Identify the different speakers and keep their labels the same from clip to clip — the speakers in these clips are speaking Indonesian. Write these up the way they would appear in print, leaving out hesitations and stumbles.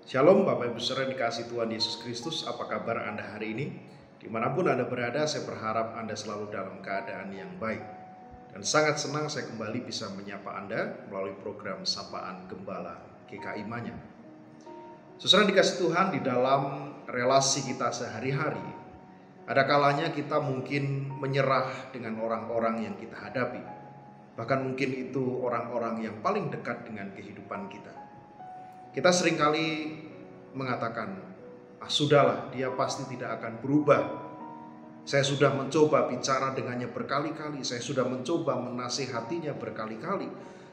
Speaker 1: Shalom Bapak Ibu Saudara dikasih Tuhan Yesus Kristus, apa kabar Anda hari ini? Dimanapun Anda berada, saya berharap Anda selalu dalam keadaan yang baik. Dan sangat senang saya kembali bisa menyapa Anda melalui program Sapaan Gembala GKI Manyar. Saudara dikasih Tuhan, di dalam relasi kita sehari-hari, ada kalanya kita mungkin menyerah dengan orang-orang yang kita hadapi. Bahkan mungkin itu orang-orang yang paling dekat dengan kehidupan kita. Kita seringkali mengatakan, sudahlah, dia pasti tidak akan berubah. Saya sudah mencoba bicara dengannya berkali-kali, saya sudah mencoba menasihatinya berkali-kali,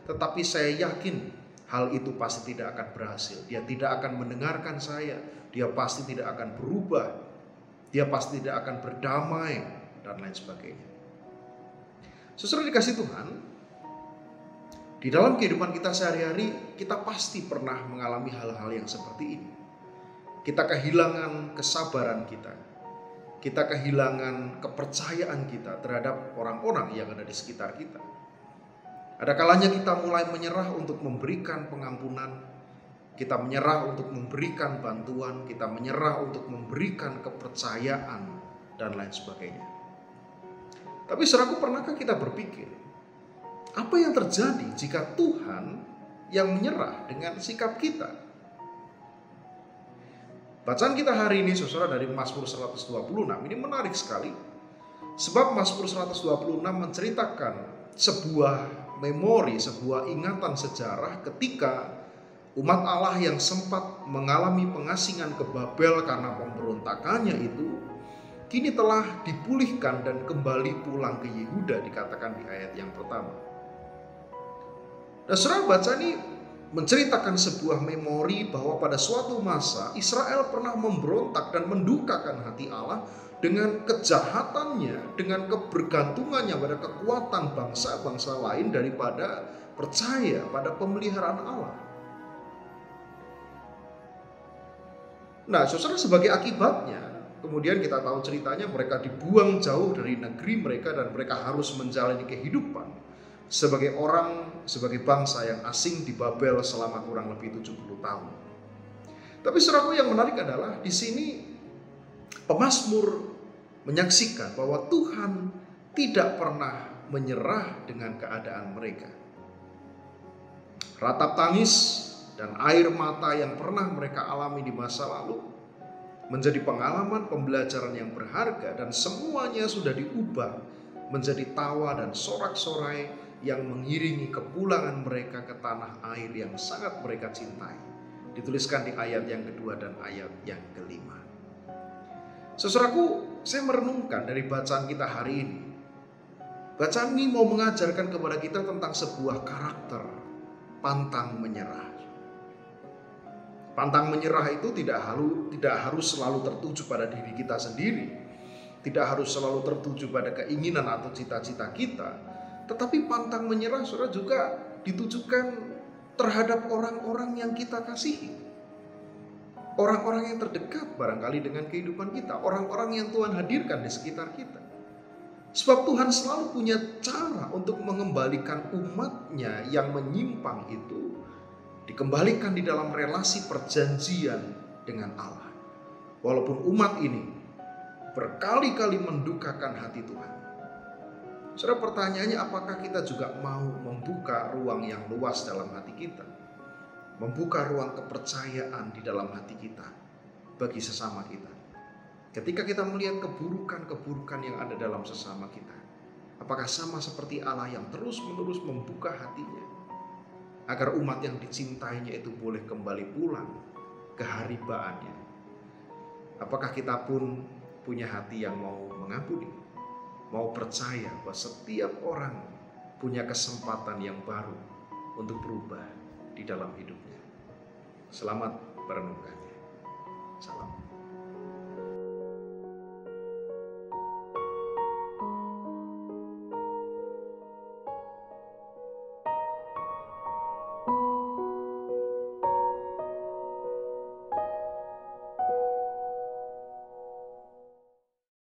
Speaker 1: tetapi saya yakin hal itu pasti tidak akan berhasil. Dia tidak akan mendengarkan saya, dia pasti tidak akan berubah, dia pasti tidak akan berdamai, dan lain sebagainya. Saudara dikasih Tuhan, di dalam kehidupan kita sehari-hari, kita pasti pernah mengalami hal-hal yang seperti ini. Kita kehilangan kesabaran kita. Kita kehilangan kepercayaan kita terhadap orang-orang yang ada di sekitar kita. Ada kalanya kita mulai menyerah untuk memberikan pengampunan. Kita menyerah untuk memberikan bantuan. Kita menyerah untuk memberikan kepercayaan dan lain sebagainya. Tapi saudaraku, pernahkah kita berpikir, apa yang terjadi jika Tuhan yang menyerah dengan sikap kita? Bacaan kita hari ini, saudara, dari Mazmur 126, ini menarik sekali. Sebab Mazmur 126 menceritakan sebuah memori, sebuah ingatan sejarah ketika umat Allah yang sempat mengalami pengasingan ke Babel karena pemberontakannya itu, kini telah dipulihkan dan kembali pulang ke Yehuda, dikatakan di ayat yang pertama. Nah, saudara, baca ini menceritakan sebuah memori bahwa pada suatu masa Israel pernah memberontak dan mendukakan hati Allah dengan kejahatannya, dengan kebergantungannya pada kekuatan bangsa-bangsa lain daripada percaya pada pemeliharaan Allah. Nah, saudara, sebagai akibatnya, kemudian kita tahu ceritanya, mereka dibuang jauh dari negeri mereka dan mereka harus menjalani kehidupan sebagai orang, sebagai bangsa yang asing di Babel selama kurang lebih 70 tahun. Tapi saudaraku, yang menarik adalah di sini pemazmur menyaksikan bahwa Tuhan tidak pernah menyerah dengan keadaan mereka. Ratap tangis dan air mata yang pernah mereka alami di masa lalu menjadi pengalaman pembelajaran yang berharga, dan semuanya sudah diubah menjadi tawa dan sorak-sorai yang mengiringi kepulangan mereka ke tanah air yang sangat mereka cintai. Dituliskan di ayat yang kedua dan ayat yang kelima. Saudaraku, saya merenungkan dari bacaan kita hari ini. Bacaan ini mau mengajarkan kepada kita tentang sebuah karakter pantang menyerah. Pantang menyerah itu tidak harus selalu tertuju pada diri kita sendiri. Tidak harus selalu tertuju pada keinginan atau cita-cita kita. Tetapi pantang menyerah, saudara, juga ditujukan terhadap orang-orang yang kita kasihi. Orang-orang yang terdekat barangkali dengan kehidupan kita. Orang-orang yang Tuhan hadirkan di sekitar kita. Sebab Tuhan selalu punya cara untuk mengembalikan umatnya yang menyimpang itu, dikembalikan di dalam relasi perjanjian dengan Allah. Walaupun umat ini berkali-kali mendukakan hati Tuhan. Saudara, pertanyaannya, apakah kita juga mau membuka ruang yang luas dalam hati kita? Membuka ruang kepercayaan di dalam hati kita bagi sesama kita. Ketika kita melihat keburukan-keburukan yang ada dalam sesama kita, apakah sama seperti Allah yang terus-menerus membuka hatinya agar umat yang dicintainya itu boleh kembali pulang ke haribaannya? Apakah kita pun punya hati yang mau mengampuni? Mau percaya bahwa setiap orang punya kesempatan yang baru untuk berubah di dalam hidupnya. Selamat merenungkannya. Salam.